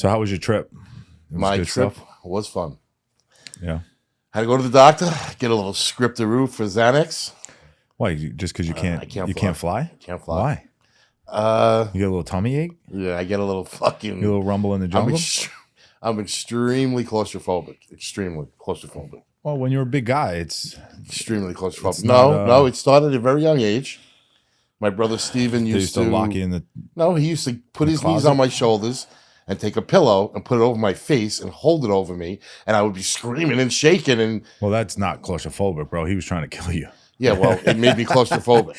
So how was your trip? My trip was fun. Yeah. Had to go to the doctor, get a little scriptaroo for Xanax. Why? Just because you can't? You can't fly? Can't fly. Why? You get a little tummy ache? Yeah, I get a little fucking. You a little rumble in the jungle? I'm extremely claustrophobic. Extremely claustrophobic. Well, when you're a big guy, it's extremely claustrophobic. No, it started at a very young age. My brother Steven used to lock you in the. No, he used to put his knees on my shoulders and take a pillow and put it over my face and hold it over me, and I would be screaming and shaking. And well, that's not claustrophobic, bro. He was trying to kill you. Yeah, well, it made me claustrophobic.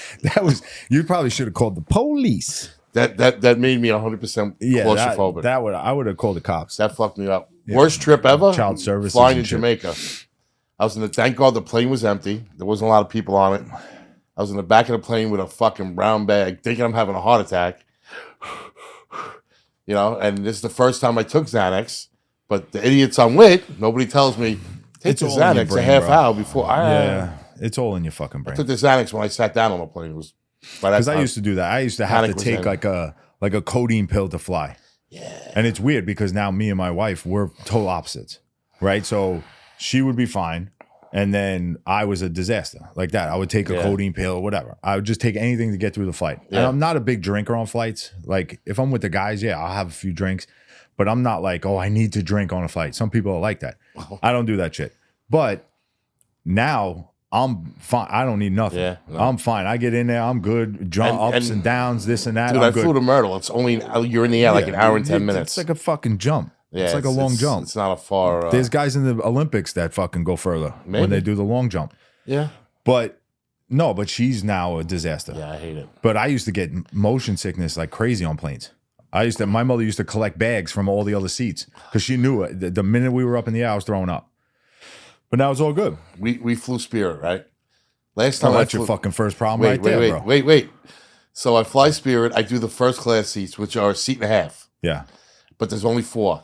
You probably should have called the police. That made me 100% claustrophobic. I would have called the cops. That fucked me up. Yeah. Worst trip ever. Child services. Flying to Jamaica. I was thank God the plane was empty. There wasn't a lot of people on it. I was in the back of the plane with a fucking brown bag, thinking I'm having a heart attack. You know, and this is the first time I took Xanax. But the idiots I'm with, nobody tells me, take the Xanax a half hour before. Yeah, it's all in your fucking brain. I took the Xanax when I sat down on the plane. It was because I used to do that. I used to have to take like a codeine pill to fly. Yeah. And it's weird because now me and my wife, we're total opposites, right? So she would be fine. And then I was a disaster like that. I would take a codeine pill or whatever. I would just take anything to get through the flight. Yeah. And I'm not a big drinker on flights. Like if I'm with the guys, yeah, I'll have a few drinks. But I'm not like, oh, I need to drink on a flight. Some people are like that. I don't do that shit. But now I'm fine. I don't need nothing. Yeah, no. I'm fine. I get in there. I'm good. Ups and downs, this and that. Dude, I flew to Myrtle. It's only, you're in the air like an hour and 10 minutes. It's like a fucking jump. Yeah, it's like a long jump. It's not a far. There's guys in the Olympics that fucking go further when they do the long jump. Yeah. But she's now a disaster. Yeah, I hate it. But I used to get motion sickness like crazy on planes. My mother used to collect bags from all the other seats because she knew it. The minute we were up in the air, I was throwing up. But now it's all good. We flew Spirit, right? Last time that's your fucking first problem bro. Wait. So I fly Spirit. I do the first class seats, which are a seat and a half. Yeah. But there's only 4.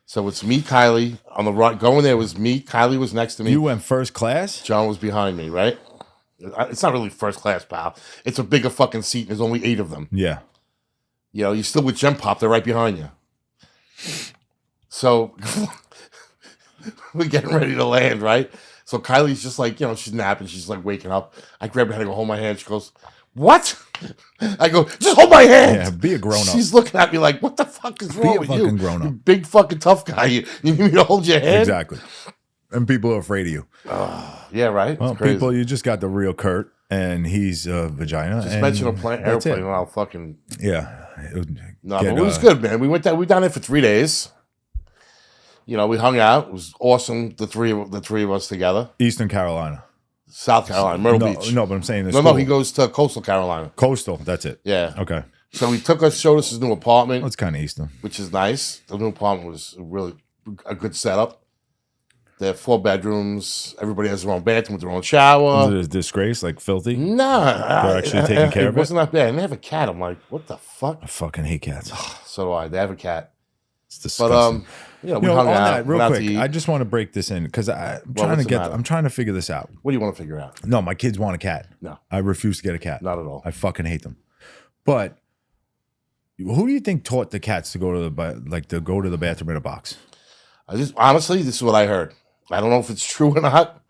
So it's me, Kylie. On the right, going there was me. Kylie was next to me. You went first class? John was behind me, right? It's not really first class, pal. It's a bigger fucking seat. There's only 8 of them. Yeah. You know, you're still with Gem Pop. They're right behind you. So we're getting ready to land, right? So Kylie's just like, she's napping. She's like waking up. I grab her hand and go, hold my hand. She goes, what? I go, just hold my hand. Yeah, be a grown-up. She's looking at me like, what the fuck is wrong with you? Be a fucking grown-up. You big fucking tough guy. You need me to hold your hand? Exactly. And people are afraid of you. Yeah, right? Well, people, you just got the real Kurt, and he's a vagina. Just mention a airplane, and I'll fucking... Yeah. But it was good, man. We were down there for 3 days. We hung out. It was awesome. The three of us together. Eastern Carolina, South Carolina, Myrtle Beach. No, but I'm saying this. No, he goes to Coastal Carolina. Coastal, that's it. Yeah. Okay. So he showed us his new apartment. That's kind of Eastern, which is nice. The new apartment was really a good setup. They have 4 bedrooms. Everybody has their own bathroom with their own shower. Is it a disgrace, like filthy? Nah. They're actually taking care of it? It wasn't that bad. And they have a cat. I'm like, what the fuck? I fucking hate cats. So do I. They have a cat. It's disgusting. But, we hung out. That, real quick, I just want to break this in because I'm trying to figure this out. What do you want to figure out? No, my kids want a cat. No. I refuse to get a cat. Not at all. I fucking hate them. But who do you think taught the cats to go to the bathroom in a box? Honestly, this is what I heard. I don't know if it's true or not.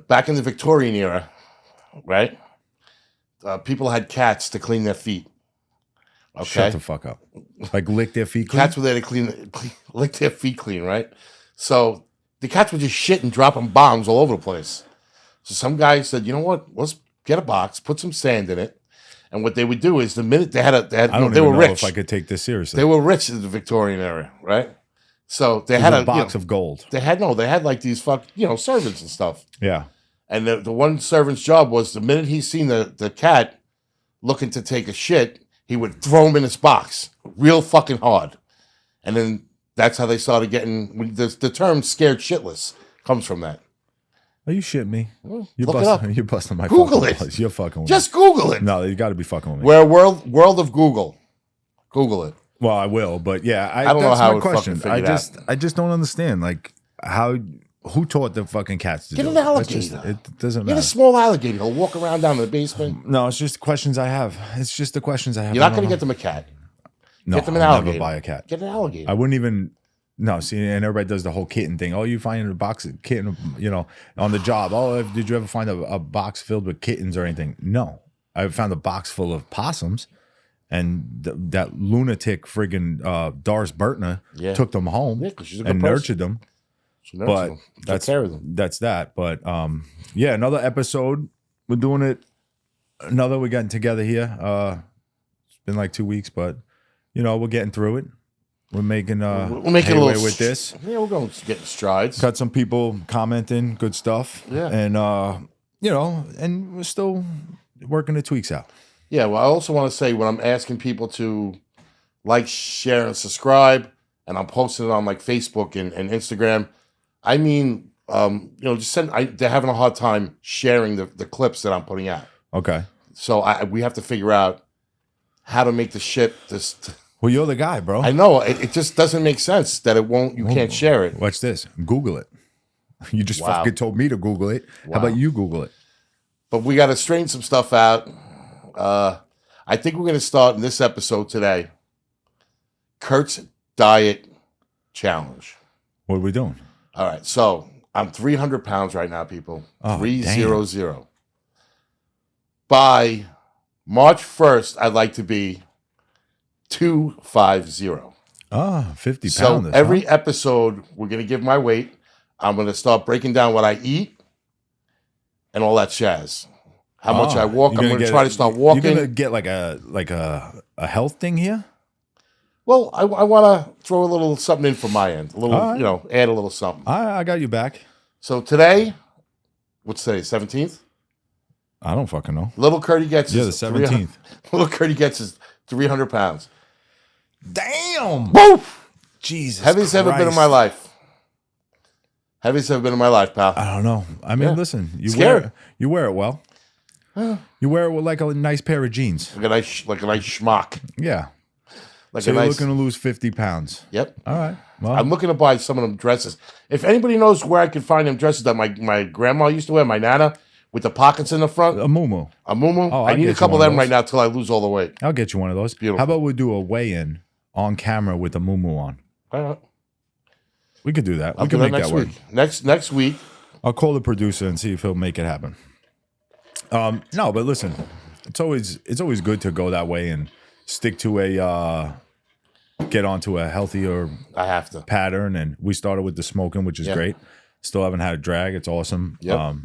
Back in the Victorian era, right? People had cats to clean their feet. Okay? Shut the fuck up. Like lick their feet clean? Cats were there to lick their feet clean, right? So the cats would just shit and dropping bombs all over the place. So some guy said, you know what? Let's get a box, put some sand in it. And what they would do is the minute they were rich. If I could take this seriously. They were rich in the Victorian era, right? So they had a box of gold. They had like these servants and stuff. Yeah. And the one servant's job was the minute he seen the cat looking to take a shit, he would throw him in his box real fucking hard. And then that's how they started getting the term scared shitless comes from that. Are you shitting me? Well, you're busting my Google fucking it. balls. You're fucking with Just me. Google it. No, you got to be fucking with me. We're a world of Google. Google it. Well, I will, but yeah, I don't know how my question. I just don't understand, like who taught the fucking cats to get do an alligator. It doesn't matter. Get a small alligator. He'll walk around down in the basement. No, it's just questions I have. It's just the questions I have. You're not going to get them a cat. No, Get them an I'll alligator. never buy a cat. Get an alligator. I wouldn't even. No, see, and everybody does the whole kitten thing. Oh, you find a box of kitten, on the job. Oh, did you ever find a box filled with kittens or anything? No, I found a box full of possums, and that lunatic friggin' Doris Burtner took them home and nurtured them. But that's care of them. That's that. But yeah, another episode. We're doing it. We're getting together here. It's been like 2 weeks, but we're getting through it. We're making headway with this. Yeah, we're going to get strides. Got some people commenting, good stuff. Yeah, and and we're still working the tweaks out. Yeah, well, I also want to say when I'm asking people to like, share, and subscribe, and I'm posting it on like Facebook and Instagram, I mean, just send. They're having a hard time sharing the clips that I'm putting out. Okay. So we have to figure out how to make the shit just. Well, you're the guy, bro. I know. It just doesn't make sense that you can't share it. Watch this. Google it. You just fucking told me to Google it. Wow. How about you Google it? But we got to straighten some stuff out. I think we're going to start in this episode today. Kurt's Diet Challenge. What are we doing? All right. So I'm 300 pounds right now, people. 300. By March 1st, I'd like to be 250. 50 pounds. So every episode, we're going to give my weight. I'm going to start breaking down what I eat and all that jazz. How much I walk. I'm going to try to start walking. You're going to get like a health thing here? Well, I want to throw a little something in from my end. A little, add a little something. I got you back. So today, what's today, 17th? I don't fucking know. Little Curdy gets the 17th. Little Curdy gets his 300 pounds. Damn. Woo! Jesus Heaviest ever been in my life. Heaviest ever been in my life, pal. I don't know. I mean, listen, you wear it well. You wear it with like a nice pair of jeans. Like a nice schmuck. Yeah. Like so you're looking to lose 50 pounds. Yep. All right. Well, I'm looking to buy some of them dresses. If anybody knows where I can find them dresses that my grandma used to wear, my nana, with the pockets in the front. A muumuu. Oh, I need a couple of them right now till I lose all the weight. I'll get you one of those. Beautiful. How about we do a weigh-in on camera with a muumuu on? All right. We could do that. We can make that work. Next week. I'll call the producer and see if he'll make it happen. No, but listen, it's always good to go that way and stick to get onto a healthier pattern. And we started with the smoking, which is great. Still haven't had a drag. It's awesome. Yep.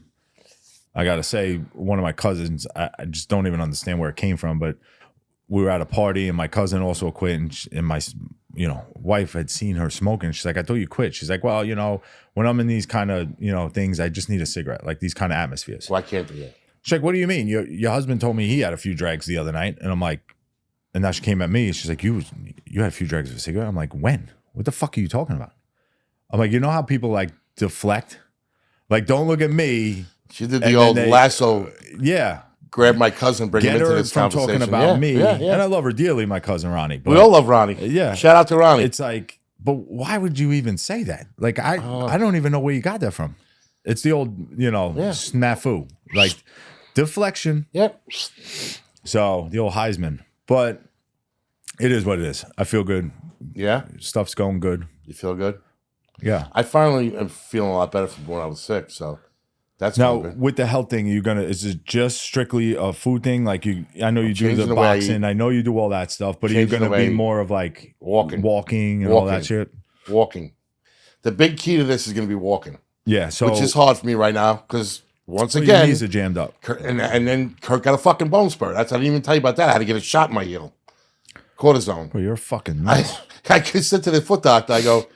I got to say, one of my cousins, I just don't even understand where it came from, but we were at a party and my cousin also quit, and my wife had seen her smoking. She's like, I thought you quit. She's like, well, when I'm in these kind of things, I just need a cigarette, like these kind of atmospheres. Well, I can't do that. She's like, what do you mean? Your husband told me he had a few drags the other night. And I'm like, and now she came at me. She's like, you had a few drags of a cigarette? I'm like, when? What the fuck are you talking about? I'm like, you know how people like deflect? Like, don't look at me. She did the old lasso. Yeah. Grab my cousin, bring him into this conversation. Talking about me. Yeah. And I love her dearly, my cousin Ronnie. But we all love Ronnie. Yeah. Shout out to Ronnie. It's like, but why would you even say that? Like, I don't even know where you got that from. It's the old, snafu. Like, deflection. Yep. So, the old Heisman. But it is what it is. I feel good. Yeah. Stuff's going good. You feel good? Yeah. I finally am feeling a lot better from when I was sick, so that's now good. With the health thing, is it just strictly a food thing? Like I know you do the boxing, I know you do all that stuff, but are you going to be more of like walking and all that shit? Walking. The big key to this is going to be walking. Yeah, so which is hard for me right now because once again, your knees are jammed up, and then Kurt got a fucking bone spur. I didn't even tell you about that. I had to get a shot in my heel, cortisone. Well, you're fucking nuts. I said to the foot doctor, I go,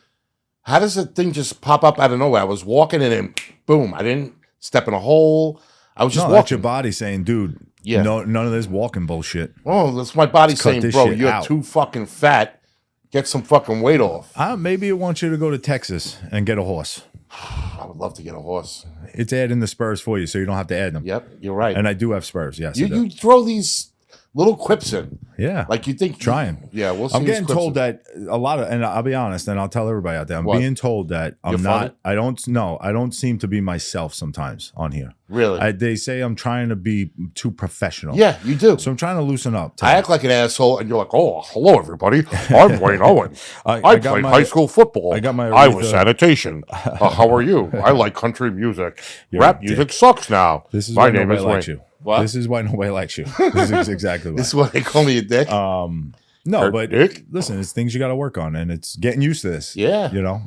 how does the thing just pop up out of nowhere? I was walking and then boom, I didn't step in a hole. I was just walking. That's your body saying, dude, no, none of this walking bullshit. Oh, that's my body saying, bro, you're too fucking fat. Get some fucking weight off. Maybe it wants you to go to Texas and get a horse. I would love to get a horse. It's adding the spurs for you, so you don't have to add them. Yep, you're right. And I do have spurs, yes. You throw these little quips in. Yeah. Like you think. Trying. Yeah, we'll see. I'm his getting quips told in. that a lot of, and I'll be honest, and I'll tell everybody out there, I'm What? being told that I'm You're not, funny? I don't seem to be myself sometimes on here. Really? They say I'm trying to be too professional. Yeah, you do. So I'm trying to loosen up. I act like an asshole, and you're like, "Oh, hello, everybody. I'm Wayne Owen. I got played my- high school football. I got my I was Aretha- sanitation. How are you? I like country music. You're Rap a music sucks now. This is My why name nobody is likes Wayne. you. What? This is why nobody likes you. This is exactly why. This is why they call me a dick. No, Kurt but Dick? listen, it's things you got to work on, and it's getting used to this. Yeah. You know,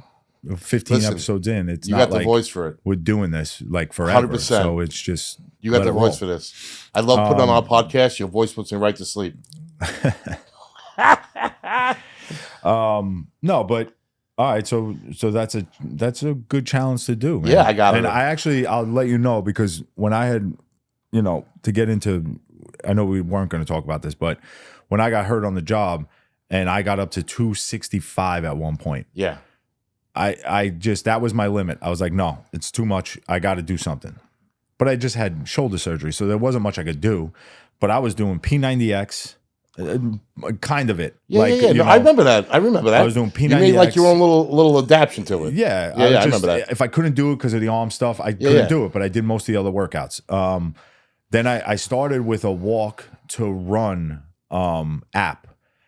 15 Listen, episodes in, it's you not got the like voice for it. we're doing this like forever. 100%. So it's just You got let the it voice roll. for this. I love putting on our podcast. Your voice puts me right to sleep. No, but all right, so that's a good challenge to do, man. Yeah, I got it. And I'll let you know, because when I had, to get into, I know we weren't going to talk about this, but when I got hurt on the job and I got up to 265 at one point, Yeah. I just, that was my limit. I was like, no, it's too much. I got to do something. But I just had shoulder surgery, so there wasn't much I could do. But I was doing P90X, kind of it. Yeah, No, I remember that. I was doing P90X. You made like your own little adaptation to it. Yeah, I remember that. If I couldn't do it because of the arm stuff, I couldn't do it. But I did most of the other workouts. Then I started with a walk to run app.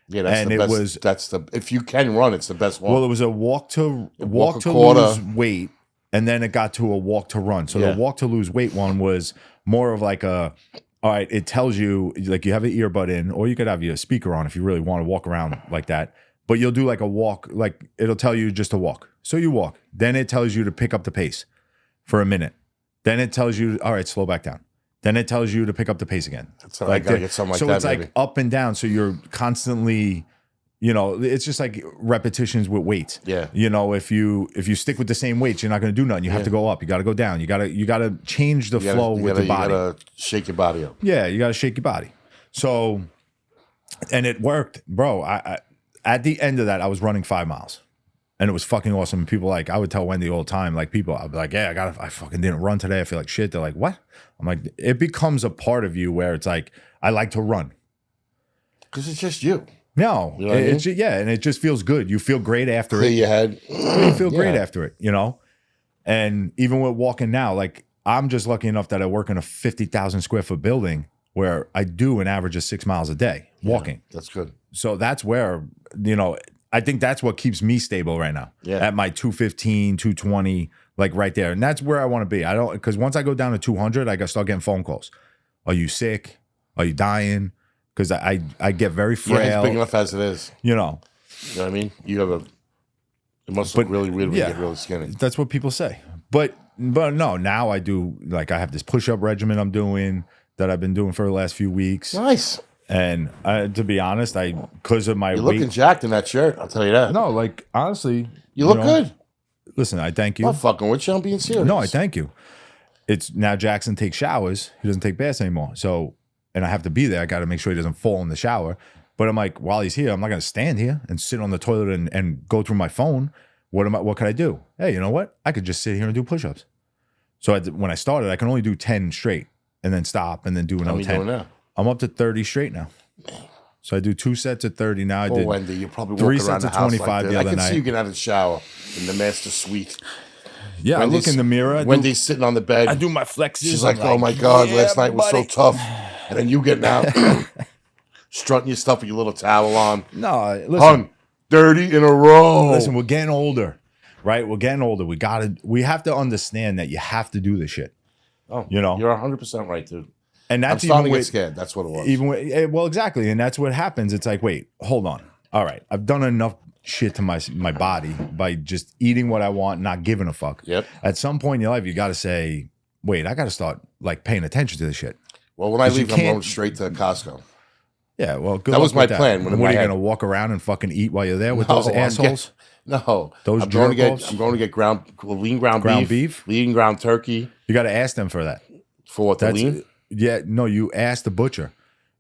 Yeah, that's and the it best. was, That's the if you can run, it's the best one. well, it was a walk to quarter. lose weight, and then it got to a walk to run. So the walk to lose weight one was more of like all right, it tells you, like, you have an earbud in, or you could have your speaker on if you really want to walk around like that. But you'll do like a walk, like it'll tell you just to walk. So you walk. Then it tells you to pick up the pace for a minute. Then it tells you, all right, slow back down. Then it tells you to pick up the pace again. So I gotta get something like so that. it's maybe. like up and down. So you're constantly, it's just like repetitions with weights. Yeah. If you stick with the same weights, you're not going to do nothing. You have to go up. You got to go down. You got to change the flow with the body. You gotta shake your body up. Yeah, you got to shake your body. So, and it worked, bro. I at the end of that, I was running 5 miles. And it was fucking awesome. And people I would tell Wendy all the time, like, people, I'd be like, yeah, I fucking didn't run today. I feel like shit. They're like, what? I'm like, it becomes a part of you where it's like, I like to run. Because it's just you. No, You know what I mean? it's yeah, and it just feels good. You feel great after Clear it. your head. You feel great Yeah. after it, And even with walking now, like, I'm just lucky enough that I work in a 50,000 square foot building where I do an average of 6 miles a day walking. That's good. So that's where, I think that's what keeps me stable right now. Yeah. At my 215, 220, like right there. And that's where I want to be. Because once I go down to 200, I got to start getting phone calls. Are you sick? Are you dying? Because I get very frail. Yeah, it's big enough as it is. You know what I mean? You have it must look really weird when you get really skinny. That's what people say. But no, now I do, like, I have this push-up regimen I'm doing that I've been doing for the last few weeks. Nice. And to be honest, because of my You're weight. looking jacked in that shirt, I'll tell you that. No, like, honestly. You look good. Listen, I thank you. I'm not fucking with you. I'm being serious. No, I thank you. It's now Jackson takes showers. He doesn't take baths anymore. So, and I have to be there. I got to make sure he doesn't fall in the shower. But I'm like, while he's here, I'm not going to stand here and sit on the toilet and go through my phone. What could I do? Hey, you know what? I could just sit here and do push-ups. So when I started, I can only do 10 straight and then stop and then do another 10. How are you doing now? I'm up to 30 straight now. So I do 2 sets of 30 now. I did Wendy, you're probably 3 walking around sets the of house 25 like the that. other I can night. see you get out of the shower in the master suite. Yeah, I look in the mirror. Wendy's sitting on the bed. I do my flexes. She's like, oh my God, last night was so tough. And then you getting out, strutting your stuff with your little towel on. No, listen. Hun, 30 in a row. Listen, we're getting older, right? We're getting older. We have to understand that you have to do this shit. Oh, you're 100% right, dude. And that's I'm starting even to get with, scared. That's what it was. well, exactly. And that's what happens. It's like, wait, hold on. All right, I've done enough shit to my body by just eating what I want, not giving a fuck. Yep. At some point in your life, you got to say, wait, I got to start like paying attention to this shit. Well, when I leave, I'm going straight to Costco. Yeah, well, good that was my that. plan. What are you going to walk around and fucking eat while you're there with those assholes? No, those I'm going to get lean ground beef, lean ground turkey. You got to ask them for that. For what, the lean? Yeah, no, you ask the butcher.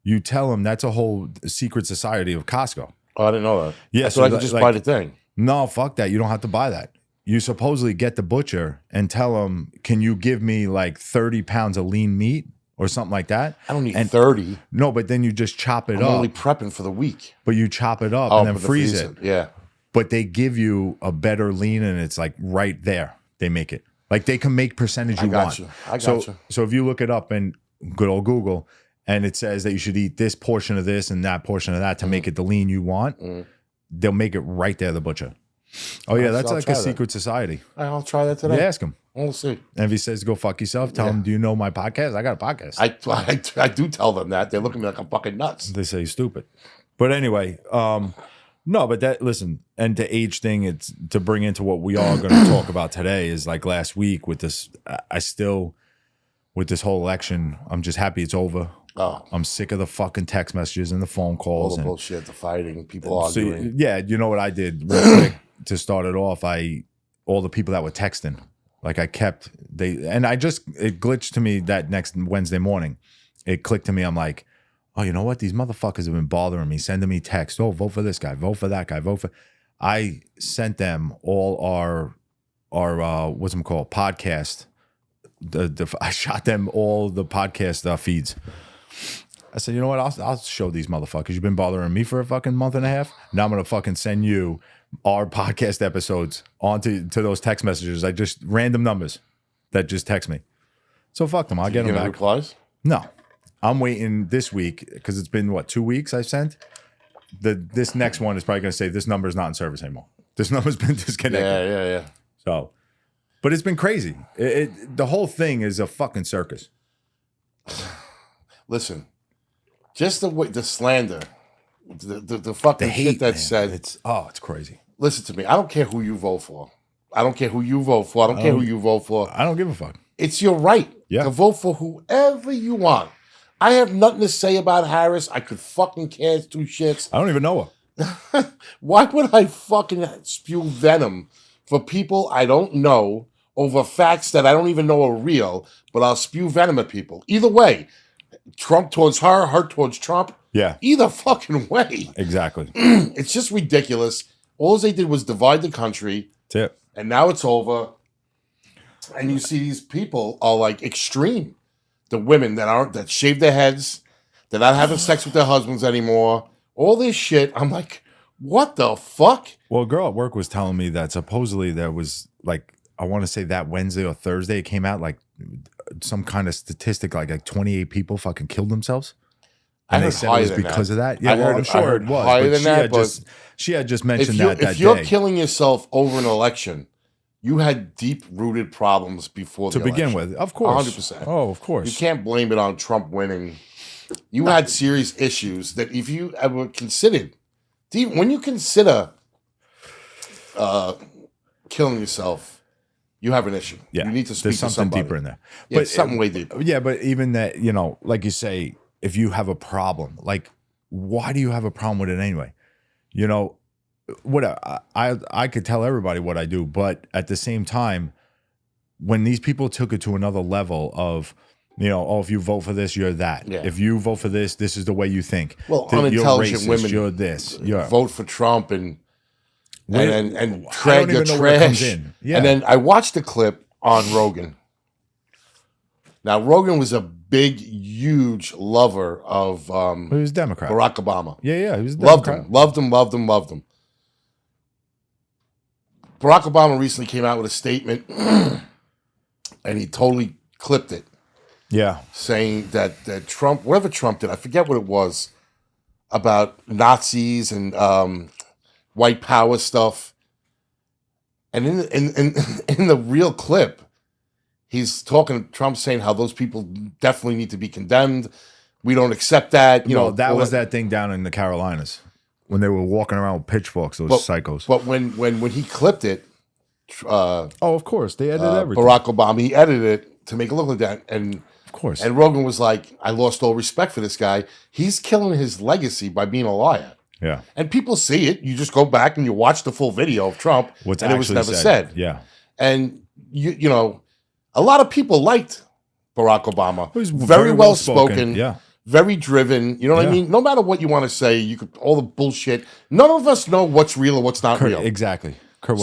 You tell him that's a whole secret society of Costco. Oh, I didn't know that. Yeah, so I could just buy the thing. No, fuck that. You don't have to buy that. You supposedly get the butcher and tell him, can you give me like 30 pounds of lean meat or something like that. I don't need 30. No, but then you just chop it I'm up. only prepping for the week. But you chop it up and then but freeze it. Yeah. But they give you a better lean, and it's like right there. They make it. Like they can make percentage you want. I got you. So if you look it up in good old Google, and it says that you should eat this portion of this and that portion of that to make it the lean you want, they'll make it right there, the butcher. Oh, yeah, that's like a secret society. I'll try that today. You ask him. We'll see. And if he says go fuck yourself, tell him, do you know my podcast? I got a podcast. I do tell them that. They look at me like I'm fucking nuts. They say stupid. But anyway, no, but listen, and to age thing, it's to bring into what we are going to talk about today is like last week with this, with this whole election, I'm just happy it's over. Oh. I'm sick of the fucking text messages and the phone calls. All the bullshit, the fighting, people arguing. Yeah, you know what I did real quick to start it off? All the people that were texting, like it glitched to me that next Wednesday morning. It clicked to me. I'm like, oh, you know what? These motherfuckers have been bothering me, sending me texts. Oh, vote for this guy, vote for that guy, vote for. I sent them all our what's them called podcast. I shot them all the podcast feeds. I said, you know what? I'll show these motherfuckers. You've been bothering me for a fucking month and a half. Now I'm gonna fucking send you our podcast episodes onto those text messages. I just random numbers that just text me. So fuck them. I'll get them back. Replies? No, I'm waiting this week because it's been what 2 weeks I sent. This next one is probably gonna say this number is not in service anymore. This number's been disconnected. Yeah. So, but it's been crazy. The whole thing is a fucking circus. Listen, just the slander, the fucking hate, shit that's man. said. It's crazy. Listen to me. I don't care who you vote for. I don't care who you vote for. I don't care who you vote for. I don't give a fuck. It's your right to vote for whoever you want. I have nothing to say about Harris. I could fucking care two shits. I don't even know her. Why would I fucking spew venom for people I don't know over facts that I don't even know are real, but I'll spew venom at people? Either way, Trump towards her towards Trump. Yeah. Either fucking way. Exactly. It's just ridiculous. All they did was divide the country. That's it. And now it's over. And you see these people are like extreme. The women that shave their heads, they're not having sex with their husbands anymore. All this shit. I'm like, what the fuck? Well, a girl at work was telling me that supposedly there was like, I want to say that Wednesday or Thursday it came out like some kind of statistic like 28 people fucking killed themselves. And they said it was because of that. Yeah, I'm sure it was. Higher than that, but she had just mentioned that day. If you're killing yourself over an election, you had deep-rooted problems before the election. To begin with, of course. 100%. Oh, of course. You can't blame it on Trump winning. You had serious issues that if you ever considered, when you consider killing yourself, you have an issue. Yeah. You need to speak to somebody. There's something deeper in there. Yeah, but something way deeper. Yeah, but even that, like you say, if you have a problem, like, why do you have a problem with it anyway? What I could tell everybody what I do, but at the same time, when these people took it to another level of, if you vote for this, you're that. Yeah. If you vote for this, this is the way you think. Well, unintelligent women, you're this. You're vote for Trump and drag your trash. Where it comes in. Yeah. And then I watched the clip on Rogan. Now, Rogan was a big, huge lover of he was Democrat. Barack Obama. Yeah, he was Democrat. Loved him. Barack Obama recently came out with a statement, and he totally clipped it. Yeah. Saying that Trump, whatever Trump did, I forget what it was, about Nazis and white power stuff. And in the real clip, he's talking, Trump saying how those people definitely need to be condemned. We don't accept that. That was that thing down in the Carolinas when they were walking around with pitchchforks, those psychos. But when he clipped it, of course, they edited everything. Barack Obama, he edited it to make it look like that. And of course. And Rogan was like, I lost all respect for this guy. He's killing his legacy by being a liar. Yeah. And people see it. You just go back and you watch the full video of Trump. And it was never said. Yeah. And a lot of people liked Barack Obama. He was very well spoken. Yeah. Very driven. You know what I mean? No matter what you want to say, you could all the bullshit. None of us know what's real or what's not real. Exactly. Kurt,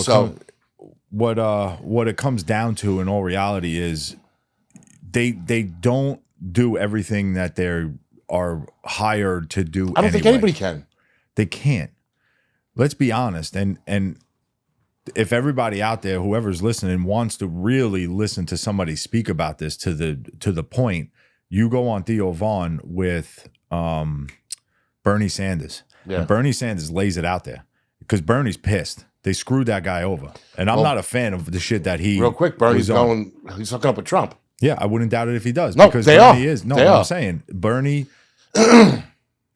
what it comes down to in all reality is they don't do everything that they are hired to do. I don't think anybody can. They can't. Let's be honest. And if everybody out there, whoever's listening, wants to really listen to somebody speak about this to the point, you go on Theo Vaughn with Bernie Sanders. Yeah. And Bernie Sanders lays it out there because Bernie's pissed. They screwed that guy over. And I'm not a fan of the shit that he. Real quick, Bernie's he's hooking up with Trump. Yeah, I wouldn't doubt it if he does. No, because they Bernie are. is. No, They I'm are. saying Bernie.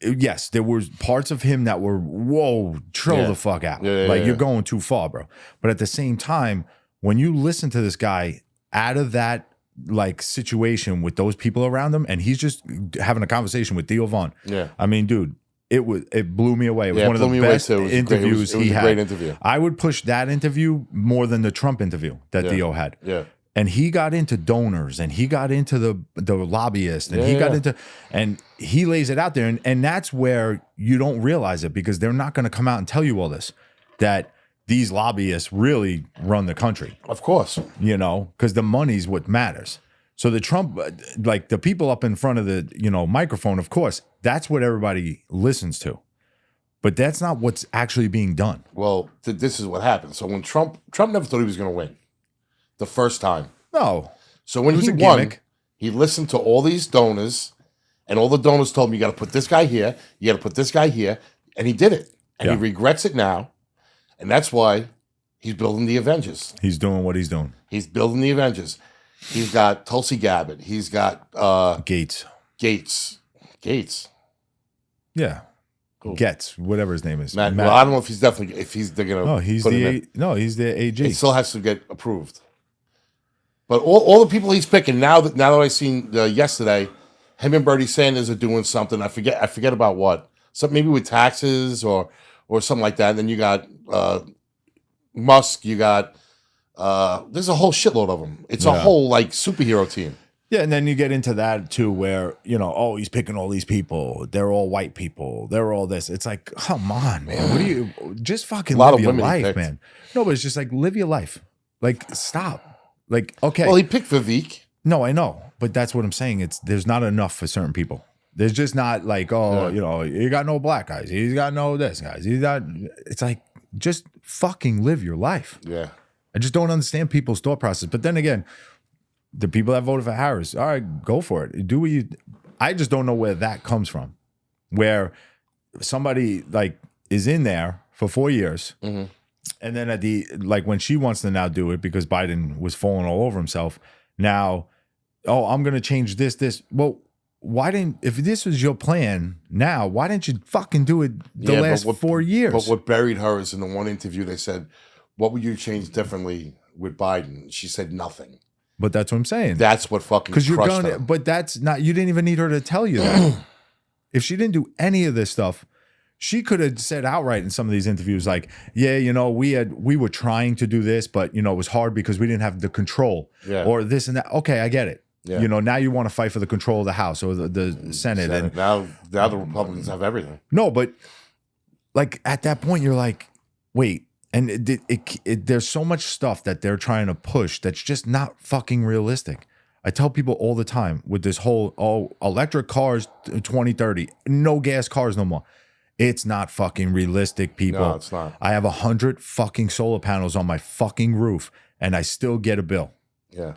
Yes, there was parts of him that were, whoa, chill the fuck out. You're going too far, bro. But at the same time, when you listen to this guy out of that like situation with those people around him, and he's just having a conversation with Theo Vaughn. Yeah. I mean, dude, it blew me away. It was one of the best interviews he had. Great interview. I would push that interview more than the Trump interview that Theo had. Yeah. And he got into donors, and he got into the lobbyists, and he got into, and he lays it out there, and that's where you don't realize it because they're not going to come out and tell you all this, that these lobbyists really run the country. Of course, because the money's what matters. So the Trump, like the people up in front of the microphone, of course, that's what everybody listens to, but that's not what's actually being done. Well, this is what happened. So when Trump never thought he was going to win. The first time. No. So when he won, he listened to all these donors, and all the donors told him, you got to put this guy here, you got to put this guy here, and he did it. And he regrets it now, and that's why he's building the Avengers. He's doing what he's doing. He's building the Avengers. He's got Tulsi Gabbard. He's got Gates. Yeah. Cool. Getz, whatever his name is. Matt. Well, I don't know if he's they're gonna. No, he's the AG. He still has to get approved. But all the people he's picking now that I seen yesterday, him and Bernie Sanders are doing something. I forget about what. Something maybe with taxes or something like that. And then you got Musk. You got there's a whole shitload of them. It's a whole like superhero team. Yeah, and then you get into that too, where he's picking all these people. They're all white people. They're all this. It's like, come on, man. What do you just fucking live your life, man? No, but it's just like live your life. Like stop. Like, okay. Well, he picked Vivek. No, I know. But that's what I'm saying. There's not enough for certain people. There's just not like, you got no black guys. He's got no this guys. It's like, just fucking live your life. Yeah. I just don't understand people's thought process. But then again, the people that voted for Harris, all right, go for it. Do what you, I just don't know where that comes from. Where somebody like is in there for 4 years. Mm-hmm. And then when she wants to now do it because Biden was falling all over himself. Now, I'm going to change this. Well, if this was your plan now, why didn't you fucking do it the last 4 years? But what buried her is in the one interview, they said, what would you change differently with Biden? She said nothing. But that's what I'm saying. That's what fucking crushed her. But that's not, you didn't even need her to tell you that. If she didn't do any of this stuff, she could have said outright in some of these interviews, like, we were trying to do this, but it was hard because we didn't have the control or this and that. Okay, I get it. Yeah. Now you want to fight for the control of the House or the Senate. And now the Republicans have everything. No, but like at that point, you're like, wait. And there's so much stuff that they're trying to push that's just not fucking realistic. I tell people all the time with this whole, electric cars 2030, no gas cars no more. It's not fucking realistic, people. No, it's not. I have 100 fucking solar panels on my fucking roof, and I still get a bill. Yeah.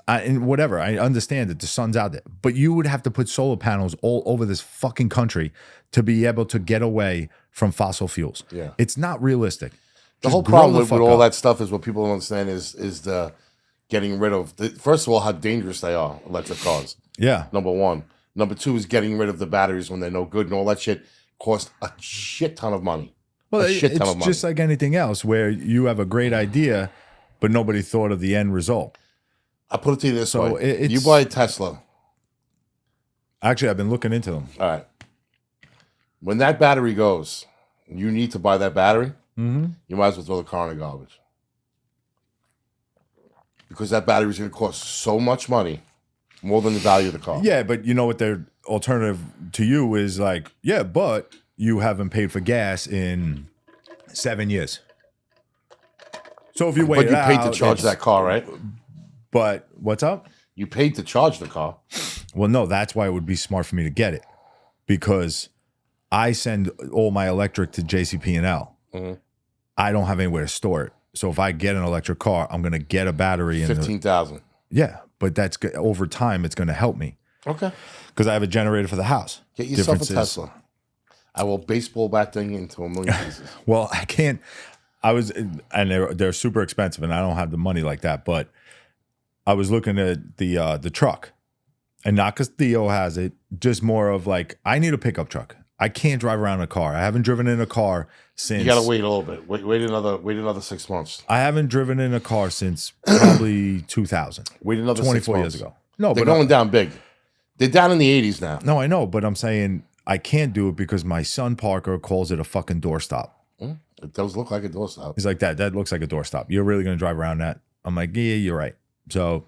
And whatever, I understand that the sun's out there, but you would have to put solar panels all over this fucking country to be able to get away from fossil fuels. Yeah. It's not realistic. The whole problem with all that stuff is what people don't understand is the getting rid of, first of all, how dangerous they are, electric cars. Yeah. Number one. Number two is getting rid of the batteries when they're no good and all that shit costs a shit ton of money. Well, it's just like anything else where you have a great idea, but nobody thought of the end result. I'll put it to you this way. You buy a Tesla. Actually, I've been looking into them. All right. When that battery goes, you need to buy that battery, you might as well throw the car in the garbage. Because that battery is going to cost so much money, more than the value of the car. Yeah, but you know what their alternative to you is like, yeah, but you haven't paid for gas in 7 years. So if you wait, but you paid to charge that car, right? But what's up? You paid to charge the car. Well, no, that's why it would be smart for me to get it, because I send all my electric to JCP&L. Mm-hmm. I don't have anywhere to store it. So if I get an electric car, I'm going to get a battery. 15,000. Yeah, but that's good. Over time, it's going to help me. Okay. Because I have a generator for the house. Get yourself a Tesla. I will baseball bat thing into 1 million pieces. Well, I can't. And they're super expensive, and I don't have the money like that. But I was looking at the truck, and not because Theo has it, just more of like, I need a pickup truck. I can't drive around in a car. I haven't driven in a car since. You got to wait a little bit. Wait another 6 months. I haven't driven in a car since probably 2000. Wait another 24 years ago. No, they're going down big. They're down in the 80s now. No, I know, but I'm saying I can't do it because my son Parker calls it a fucking doorstop. It does look like a doorstop. He's like, that looks like a doorstop. You're really going to drive around that? I'm like, yeah, you're right. So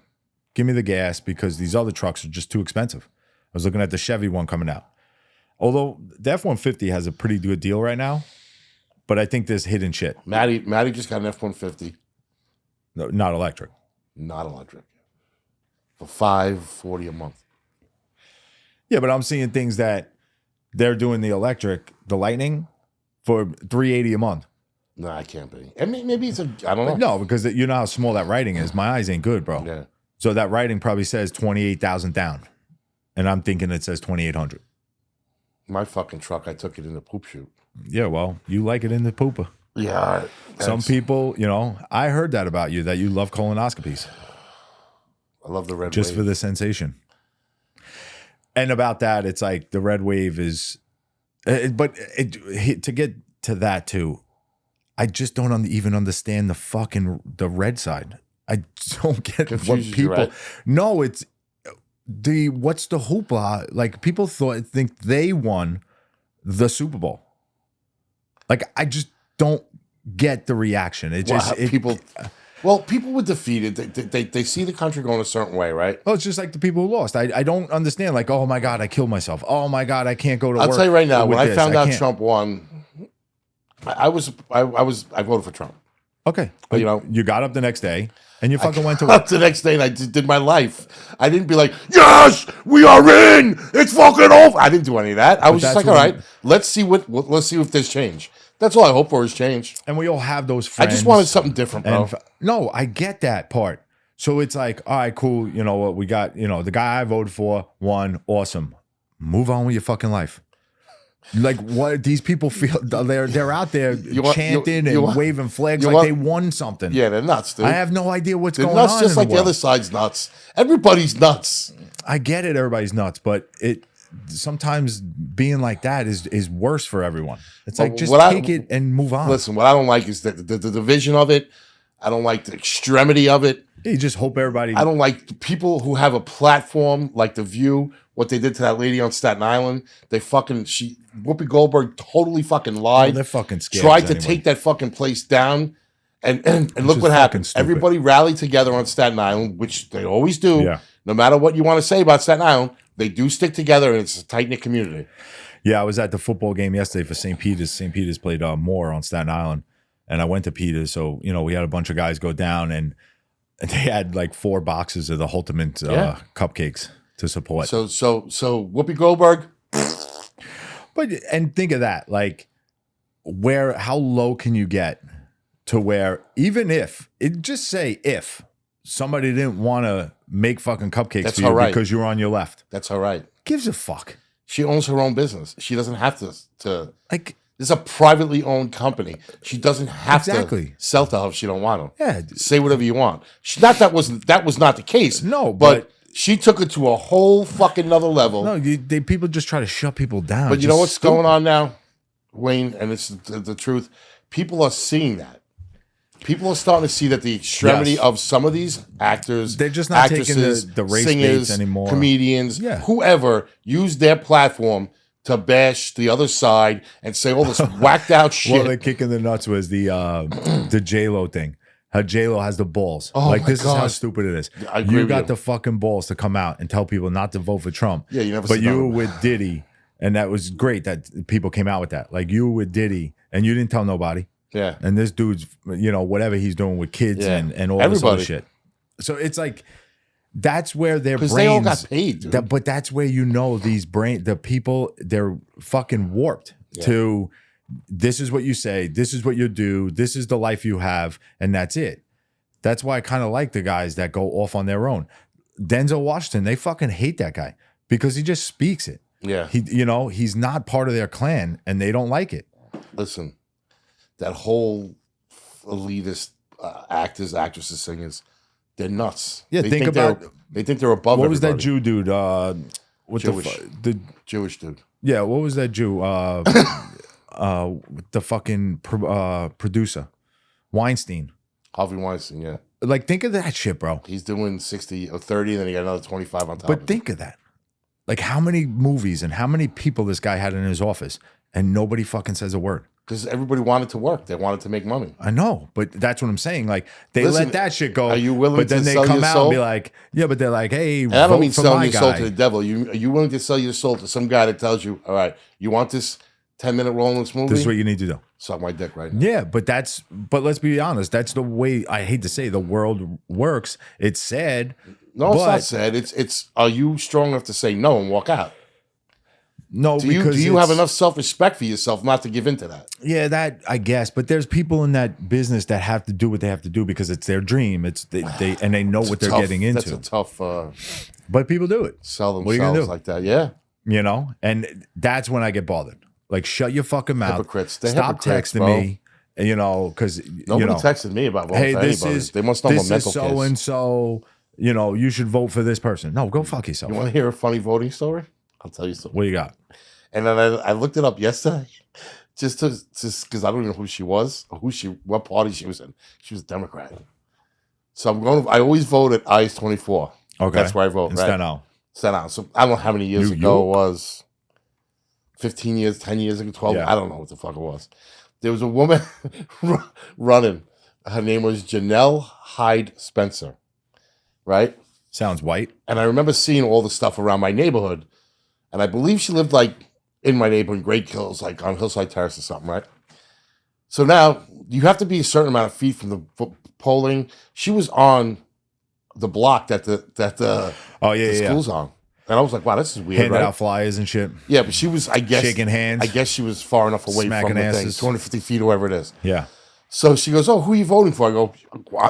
give me the gas, because these other trucks are just too expensive. I was looking at the Chevy one coming out. Although the F-150 has a pretty good deal right now, but I think there's hidden shit. Maddie just got an F-150. No, not electric. Not electric. For $540 a month. Yeah, but I'm seeing things that they're doing the electric, the Lightning, for $380 a month. No, I can't be. I mean, maybe it's I don't know. No, because you know how small that writing is. My eyes ain't good, bro. Yeah. So that writing probably says 28,000 down, and I'm thinking it says 2,800. My fucking truck, I took it in the poop chute. Yeah, well, you like it in the pooper. Yeah. Some people, I heard that about you, that you love colonoscopies. I love the red just wave. For the sensation. And about that, it's like the red wave is, to get to that too, I just don't even understand the red side. I don't get what people. Right? No, it's what's the hoopla? Like, people think they won the Super Bowl. Like, I just don't get the reaction. It just people. Well, people were defeated. They see the country going a certain way, right? Oh, it's just like the people who lost. I don't understand. Like, oh my God, I killed myself. Oh my God, I can't go to work. I'll tell you right now, when I found out Trump won, I voted for Trump. Okay, but you got up the next day and you fucking went to work. Up the next day and I did my life. I didn't be like, yes, we are in. It's fucking over. I didn't do any of that. I was just like, all right, let's see if there's change. That's all I hope for is change. And we all have those friends. I just wanted something different, bro. No, I get that part. So it's like, all right, cool. You know what? We got, the guy I voted for won. Awesome. Move on with your fucking life. Like, what these people feel, they're out there chanting and waving flags like they won something. Yeah, they're nuts, dude. I have no idea what's going nuts on. Just like the other side's nuts. Everybody's nuts. I get it. Everybody's nuts, but sometimes being like that is worse for everyone. It's like, just take it and move on. Listen, what I don't like is the division of it. I don't like the extremity of it. You just hope everybody. I don't like the people who have a platform like The View. What they did to that lady on Staten Island, Whoopi Goldberg totally fucking lied. Oh, they're fucking scared. Tried to take that fucking place down, and look what happened. Stupid. Everybody rallied together on Staten Island, which they always do. Yeah. No matter what you want to say about Staten Island, they do stick together, and it's a tight-knit community. Yeah, I was at the football game yesterday for St. Peter's. St. Peter's played Moore on Staten Island, and I went to Peter's. So, we had a bunch of guys go down, and they had like 4 boxes of the Ultimate cupcakes to support. So Whoopi Goldberg. And think of that, like, how low can you get to where, even if somebody didn't want to make fucking cupcakes for you because you're on your left. That's all right. Gives a fuck. She owns her own business. She doesn't have to like. This is a privately owned company. She doesn't have to sell to her if she don't want to. Yeah, say whatever you want. That was not the case. No, but she took it to a whole fucking another level. No, people just try to shut people down. But you know what's going on now, Wayne, and it's the truth. People are seeing that. People are starting to see that the extremity of some of these actors, they're just not taking the race singers, baits anymore. Comedians, whoever, use their platform to bash the other side and say all this whacked out shit. Well, the kick in the nuts was the J-Lo thing. How J-Lo has the balls. Oh, like, this is how stupid it is. I agree you got the fucking balls to come out and tell people not to vote for Trump. Yeah, you never. But you were with Diddy, and that was great that people came out with that. Like, you were with Diddy, and you didn't tell nobody. Yeah. And this dude's, whatever he's doing with kids and all this other shit. So it's like, That's where their brains. Because they all got paid, dude. But that's where the people, they're fucking warped to. This is what you say. This is what you do. This is the life you have, and that's it. That's why I kind of like the guys that go off on their own. Denzel Washington, they fucking hate that guy because he just speaks it. Yeah, he's not part of their clan, and they don't like it. Listen, that whole elitist actors, actresses, singers, they're nuts. Yeah, they think about. They think they're above. What was everybody. that Jew dude? Jewish. The Jewish dude. Yeah, what was that Jew? The fucking producer, Weinstein. Harvey Weinstein. Yeah. Like, think of that shit, bro. He's doing 60 or 30, and then he got another 25 on top. But think of that. Like, how many movies and how many people this guy had in his office, and nobody fucking says a word. Because everybody wanted to work. They wanted to make money. I know, but that's what I'm saying. Like, they Listen, let that shit go. Are you willing but then to they sell come your out soul? and be like, yeah, but they're like, hey, And I don't mean vote for selling my your soul guy. to the devil. Are you willing to sell your soul to some guy that tells you, all right, you want this 10-minute role in this movie? This is what you need to do. Suck my dick right now. Yeah, but let's be honest. That's the way, I hate to say, the world works. It's sad. No, it's not sad. It's are you strong enough to say no and walk out? No, do you have enough self-respect for yourself not to give into that? Yeah, that I guess. But there's people in that business that have to do what they have to do because it's their dream. It's they and they know what they're getting into. That's a tough. But people do it. Sell What are you gonna themselves do? like that. Yeah. And that's when I get bothered. Like, shut your fucking mouth. Hypocrites. They're Stop hypocrites, texting bro. me. Because Nobody texted me about voting hey, for this anybody. is They must know I'm a this mental is so case. and so. You should vote for this person. No, go fuck yourself. You want to hear a funny voting story? I'll tell you something. What you got? And then I looked it up yesterday, just because I don't even know who she was or what party she was in. She was a Democrat. So I always vote at IS-24. Okay, that's where I vote. In right? Staten Island. So I don't know how many years New ago York? it was. 15 years, 10 years ago, 12. Yeah. I don't know what the fuck it was. There was a woman running. Her name was Janelle Hyde Spencer, right? Sounds white. And I remember seeing all the stuff around my neighborhood. And I believe she lived like in my neighborhood in Great Hills, like on Hillside Terrace or something, right? So now you have to be a certain amount of feet from the polling. She was on the block that the school's on. And I was like, wow, this is weird. Handing right? out flyers and shit. Yeah, but she was, I guess, shaking hands. I guess she was far enough away Smacking from the asses. thing, 250 feet or whatever it is. Yeah. So she goes, oh, who are you voting for? I go,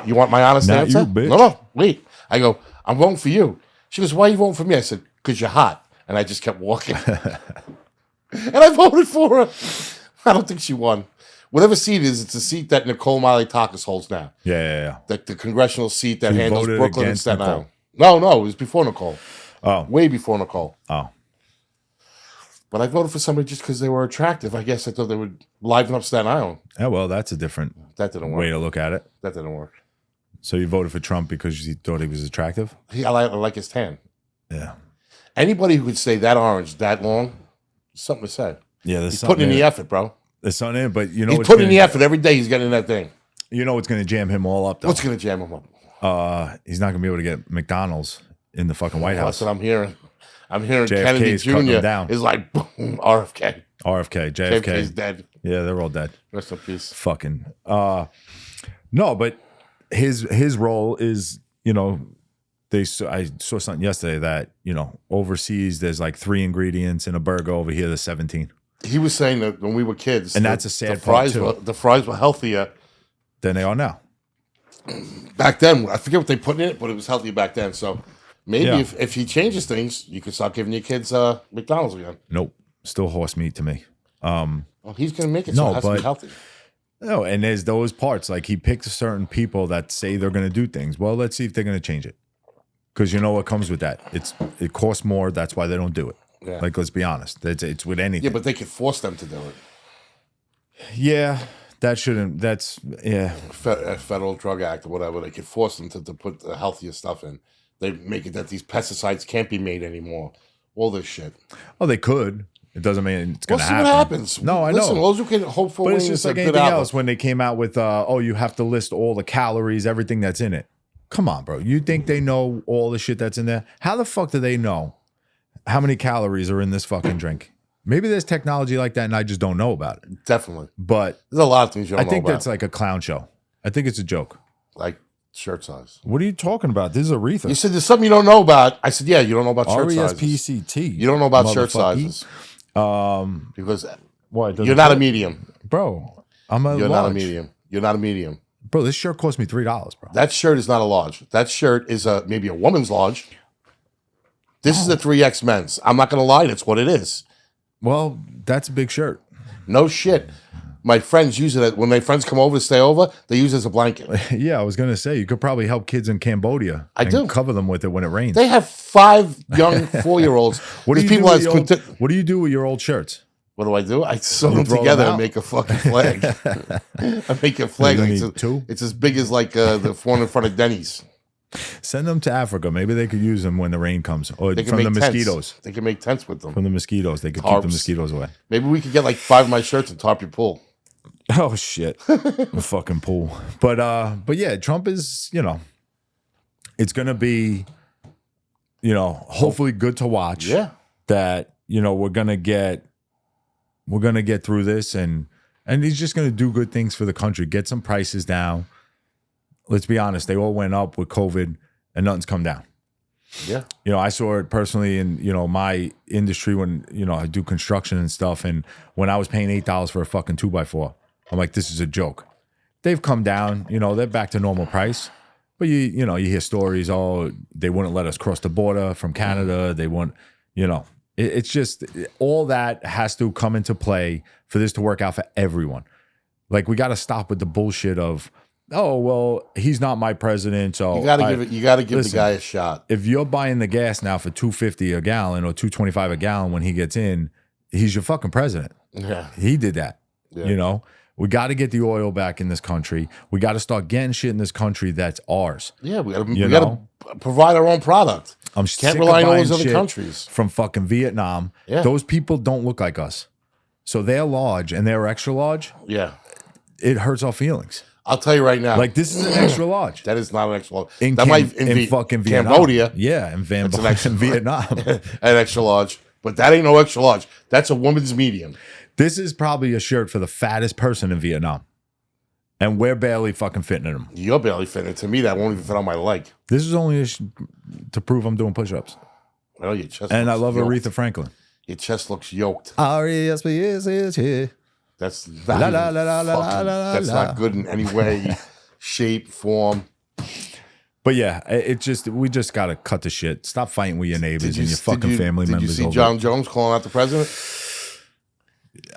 you want my honest Not answer? you, bitch. No, wait. I go, I'm voting for you. She goes, why are you voting for me? I said, because you're hot. And I just kept walking. And I voted for her. I don't think she won. Whatever seat it is, it's a seat that Nicole Miley Takis holds now. Yeah. The congressional seat that She handles voted Brooklyn and against Staten Nicole. Island. No, it was before Nicole. Oh. Way before Nicole. Oh. But I voted for somebody just because they were attractive. I guess I thought they would liven up Staten Island. Yeah, well, that's a different That didn't work. way to look at it. That didn't work. So you voted for Trump because you thought he was attractive? I like his tan. Yeah. Anybody who could say that orange that long, something to say. Yeah, there's He's something putting in in the it. effort, bro. There's something in it, but you know He's what's putting in gonna- the effort every day. He's getting in that thing. You know what's going to jam him all up, though? What's going to jam him up? He's not going to be able to get McDonald's in the fucking White That's House. what I'm hearing. I'm hearing JFK Kennedy is cutting him down. Jr. is like, boom, RFK. RFK, JFK. JFK's dead. Yeah, they're all dead. Rest in peace. Fucking. No, but his role is, I saw something yesterday that, overseas there's like 3 ingredients in a burger. Over here there's 17. He was saying that when we were kids, And that's a sad the part, fries too. the fries were healthier Than they are now. back then. I forget what they put in it, but it was healthier back then. So maybe Yeah. if he changes things, you could start giving your kids McDonald's again. Nope. Still horse meat to me. Well, he's going to make it, No, so it has to but- be healthy. No, and there's those parts. Like, he picks certain people that say they're going to do things. Well, let's see if they're going to change it. Because you know what comes with that. It costs more. That's why they don't do it. Yeah. Like, let's be honest. It's with anything. Yeah, but they could force them to do it. Yeah, that shouldn't. That's, yeah. Federal Drug Act or whatever, they could force them to put the healthier stuff in. They make it that these pesticides can't be made anymore. All this shit. Oh, they could. It doesn't mean it's We'll going to see happen. what happens. No, I Listen, know. all you can hope for But it's is just a like good anything outlook. else when they came out with, you have to list all the calories, everything that's in it. Come on, bro. You think they know all the shit that's in there? How the fuck do they know how many calories are in this fucking drink? Maybe there's technology like that and I just don't know about it. Definitely. But There's a lot of things you don't I know think about. that's like a clown show. I think it's a joke. Like Shirt size. What are you talking about? This is Aretha. You said there's something you don't know about. I said, yeah, you don't know about shirt sizes. R-E-S-P-C-T. You don't know about shirt sizes. Because you're not a medium. Bro, I'm a You're large. not a medium. You're not a medium. Bro, this shirt cost me $3, bro. That shirt is not a large. That shirt is maybe a woman's large. This is a 3X men's. I'm not going to lie. That's what it is. Well, that's a big shirt. No shit. My friends use it. When my friends come over to stay over, they use it as a blanket. Yeah, I was going to say, you could probably help kids in Cambodia. I do. Cover them with it when it rains. They have 5 young 4-year-olds. What do you do with your old shirts? What do? I sew them together and make a fucking flag. I make a flag. It's as big as like the one in front of Denny's. Send them to Africa. Maybe they could use them when the rain comes. Or they from the mosquitoes. Tents. They can make tents with them. From the mosquitoes. They could keep the mosquitoes away. Maybe we could get like 5 of my shirts and top your pool. Oh, shit. A fucking pool. But yeah, Trump is, it's going to be, hopefully good to watch. Yeah. That, we're going to get through this and he's just going to do good things for the country, get some prices down. Let's be honest, they all went up with COVID and nothing's come down. Yeah. I saw it personally in, my industry when, I do construction and stuff. And when I was paying $8 for a fucking 2x4, I'm like, this is a joke. They've come down, they're back to normal price. But you hear stories, they wouldn't let us cross the border from Canada. They wouldn't, it's just all that has to come into play for this to work out for everyone. Like, we got to stop with the bullshit of, oh, well, he's not my president, so you got to give the guy a shot. If you're buying the gas now for $2.50 a gallon or $2.25 a gallon when he gets in, he's your fucking president. Yeah, he did that. Yeah. We got to get the oil back in this country. We got to start getting shit in this country that's ours. Yeah, we got to provide our own product. Can't rely on all those other countries from fucking Vietnam. Yeah. Those people don't look like us, so they're large and they're extra large. Yeah, it hurts our feelings. I'll tell you right now. Like, this is an extra large. That is not an extra large. In fucking Vietnam. Cambodia. Yeah, in Vietnam. An extra large. But that ain't no extra large. That's a woman's medium. This is probably a shirt for the fattest person in Vietnam. And we're barely fucking fitting in them. You're barely fitting it. To me, that won't even fit on my leg. This is only to prove I'm doing push-ups. Well, your chest and I love yoked. Aretha Franklin. Your chest looks yoked. R-E-S-P-S-H. That's not good in any way, shape, form. But yeah, we just gotta cut the shit. Stop fighting with your neighbors and your fucking family members. Did you see John Jones calling out the president?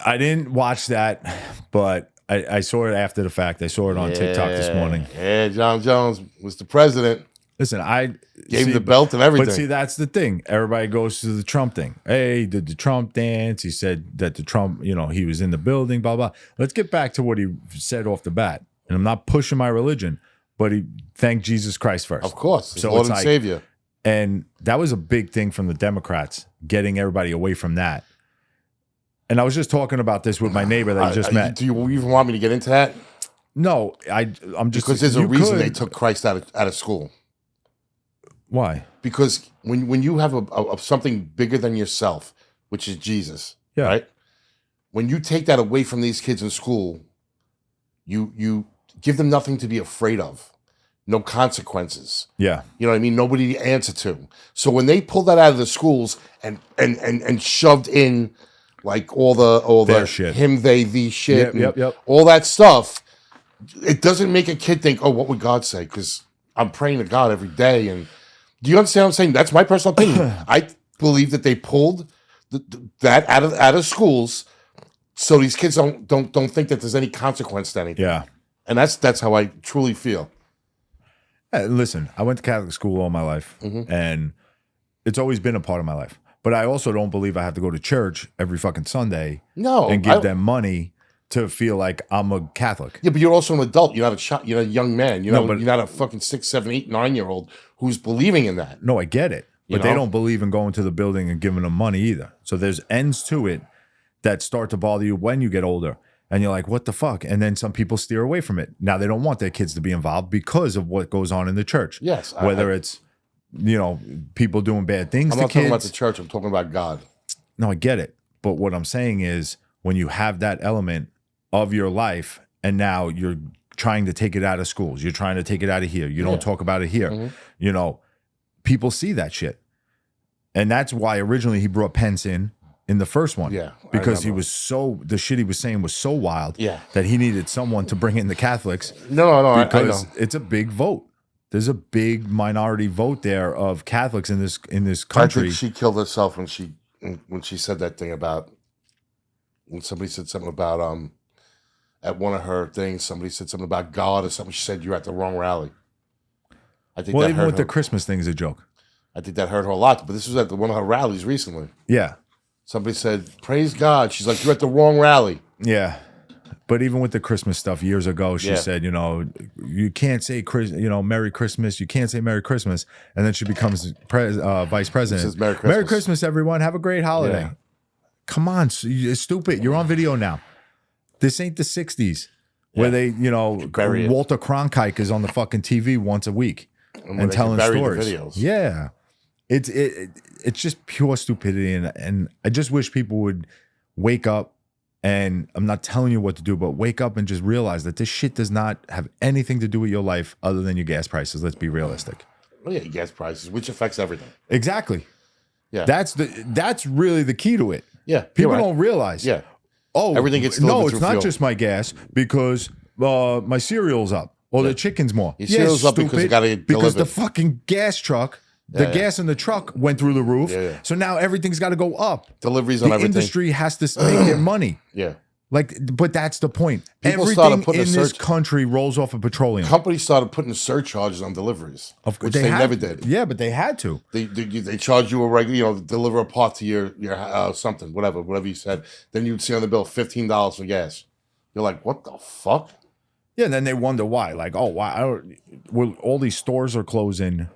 I didn't watch that, but I saw it after the fact. I saw it on TikTok this morning. Yeah, John Jones was the president. Listen, I gave him the belt and everything. But see, that's the thing. Everybody goes to the Trump thing. Hey, he did the Trump dance. He said that the Trump, he was in the building, blah, blah. Let's get back to what he said off the bat. And I'm not pushing my religion, but he thanked Jesus Christ first. Of course. So Lord and Savior. And that was a big thing from the Democrats, getting everybody away from that. And I was just talking about this with my neighbor that I just met. Do you even want me to get into that? No, I'm just... Because there's a reason they took Christ out of school. Why? Because when you have a something bigger than yourself, which is Jesus, right? When you take that away from these kids in school, you give them nothing to be afraid of, no consequences. Yeah, you know what I mean. Nobody to answer to. So when they pulled that out of the schools and shoved in like all the shit. Him, they, thee shit, yep. all that stuff, it doesn't make a kid think, oh, what would God say? Because I'm praying to God every day and. Do you understand what I'm saying? That's my personal opinion. I believe that they pulled that out of schools so these kids don't think that there's any consequence to anything. Yeah. And that's how I truly feel. Listen, I went to Catholic school all my life, and it's always been a part of my life. But I also don't believe I have to go to church every fucking Sunday and give them money to feel like I'm a Catholic. Yeah, but you're also an adult. You're not a child. You're a young man. You're not a fucking 6, 7, 8, 9-year-old who's believing in that. No, I get it. But they don't believe in going to the building and giving them money either. So there's ends to it that start to bother you when you get older. And you're like, what the fuck? And then some people steer away from it. Now they don't want their kids to be involved because of what goes on in the church. Yes. Whether it's, people doing bad things to kids. I'm not talking about the church. I'm talking about God. No, I get it. But what I'm saying is when you have that element of your life and now you're trying to take it out of schools. You're trying to take it out of here. You don't talk about it here. Mm-hmm. You know, people see that shit. And that's why originally he brought Pence in the first one. Yeah. Because he was the shit he was saying was so wild Yeah. that he needed someone to bring in the Catholics. No, because I know. it's a big vote. There's a big minority vote there of Catholics in this country. I think she killed herself when she said that thing about when somebody said something about at one of her things, somebody said something about God or something. She said you're at the wrong rally. I think Well, that even hurt with her. the Christmas thing is a joke. I think that hurt her a lot. But this was at one of her rallies recently. Yeah. Somebody said, "Praise God." She's like, "You're at the wrong rally." Yeah. But even with the Christmas stuff years ago, she Yeah. said, you know, you can't say, Merry Christmas. You can't say Merry Christmas. And then she becomes vice president. Says, "Merry Christmas." Merry Christmas, everyone. Have a great holiday. Yeah. Come on. You're stupid. You're on video now. This ain't the 60s where they, bury it. Walter Cronkite is on the fucking TV once a week where and they telling can bury the stories. videos. Yeah. It's just pure stupidity. And I just wish people would wake up. And I'm not telling you what to do, but wake up and just realize that this shit does not have anything to do with your life other than your gas prices. Let's be realistic. Oh yeah, gas prices, which affects everything. Exactly. Yeah. That's really the key to it. Yeah. People you're right. don't realize. Yeah. Oh, Everything gets no, delivered it's through not fuel. just my gas because my cereal's up or the chicken's more. Your cereal's up because it gotta get because the delivered. fucking gas truck, the gas in the truck went through the roof. Yeah, yeah. So now everything's got to go up. Deliveries on The everything. industry has to make their money. Yeah. But that's the point. People started Everything putting in a this search- country rolls off of petroleum. Companies started putting surcharges on deliveries, which they never did. Yeah, but they had to. They charge you a regular, deliver a part to your something, whatever you said. Then you'd see on the bill $15 for gas. You're like, what the fuck? Yeah, and then they wonder why. Like, oh, why? Well, all these stores are closing,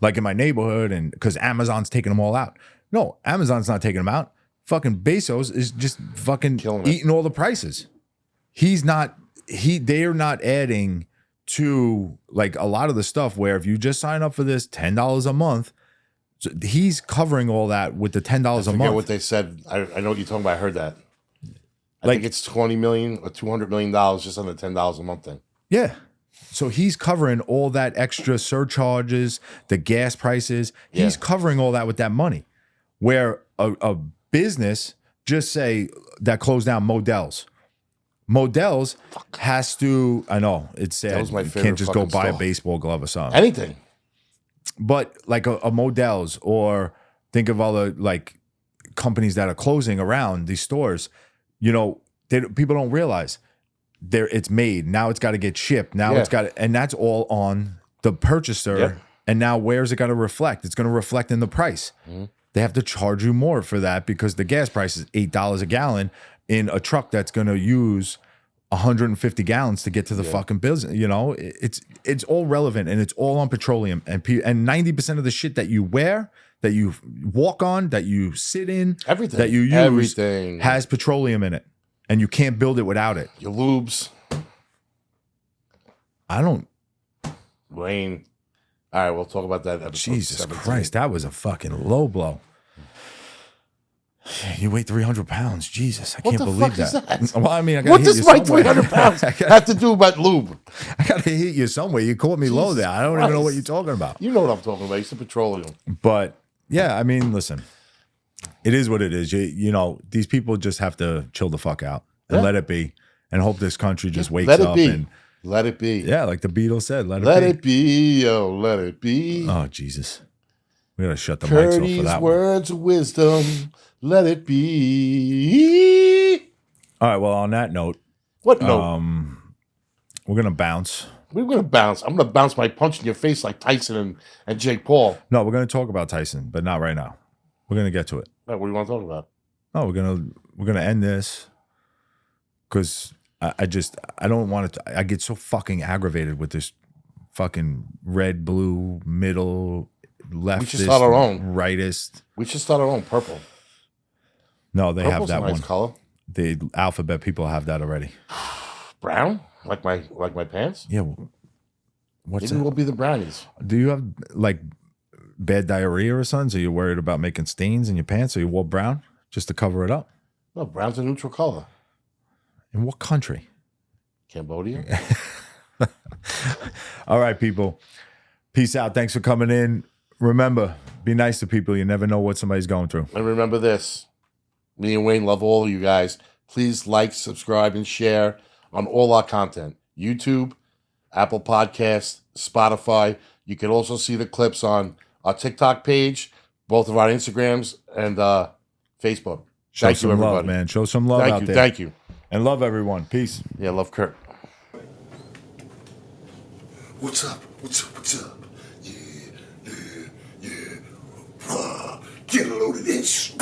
like in my neighborhood, and because Amazon's taking them all out. No, Amazon's not taking them out. Fucking Bezos is just fucking Killing it. eating all the prices. They're not adding to like a lot of the stuff where if you just sign up for this $10 a month, so he's covering all that with the $10 a I forget month. what they said. I know what you're talking about. I heard that. I Like- think it's $20 million or $200 million just on the $10 a month thing. Yeah. So he's covering all that extra surcharges, the gas prices. He's covering all that with that money. Where a business, just say that closed down Modell's. Modell's has to, I know, it's sad. That was my You favorite can't just go fucking buy a store. baseball glove or something. Anything. But like a Modell's, or think of other like companies that are closing around these stores, people don't realize it's made. Now it's got to get shipped. Now it's got to, and that's all on the purchaser. Yep. And now where's it going to reflect? It's going to reflect in the price. Mm-hmm. They have to charge you more for that because the gas price is $8 a gallon in a truck that's going to use 150 gallons to get to the fucking business. It's all relevant and it's all on petroleum. And 90% of the shit that you wear, that you walk on, that you sit in, Everything. that you use Everything. has petroleum in it. And you can't build it without it. Your lubes. I don't. Rain. All right, we'll talk about that episode. Jesus 17. Christ, that was a fucking low blow. You weigh 300 pounds. Jesus, I What can't the believe fuck is that? Well, I mean, I gotta What hit does you my somewhere. 300 pounds have to do about lube? I gotta hit you somewhere. You caught me low Jesus there. I don't even know what Christ. you're talking about. You know what I'm talking about. It's the petroleum. But yeah, I mean, listen, it is what it is. These people just have to chill the fuck out and let it be, and hope this country just wakes Let it up be. and Let it be. yeah, like the Beatles said, let Let it it be. Oh, let it be. be. Oh Jesus, we gotta shut the mics off for Courteous that one. words of wisdom. Let it be. All right. Well, on that note, What note? we're gonna bounce. We're going to bounce. I'm going to bounce my punch in your face like Tyson and Jake Paul. No, we're gonna talk about Tyson, but not right now. We're gonna get to it. What do you want to talk about? No, we're gonna end this because I don't want it. I get so fucking aggravated with this fucking red, blue, middle, leftist, We should start our own. rightist. We should start our own purple. No, they Purple's have that a nice one. color. The alphabet people have that already. Brown? Like my pants? Yeah. What's Maybe that? we'll be the brownies. Do you have like bad diarrhea or something? So you're worried about making stains in your pants, so you wore brown just to cover it up? No, brown's a neutral color. In what country? Cambodia? All right, people. Peace out. Thanks for coming in. Remember, be nice to people. You never know what somebody's going through. And remember this. Me and Wayne love all of you guys. Please like, subscribe, and share on all our content. YouTube, Apple Podcasts, Spotify. You can also see the clips on our TikTok page, both of our Instagrams, and Facebook. Show Thank some you, everybody. love, man. Show some love out there. Thank you. And love everyone. Peace. Yeah, love Kurt. What's up? What's up? What's up? Yeah. Get a load of this.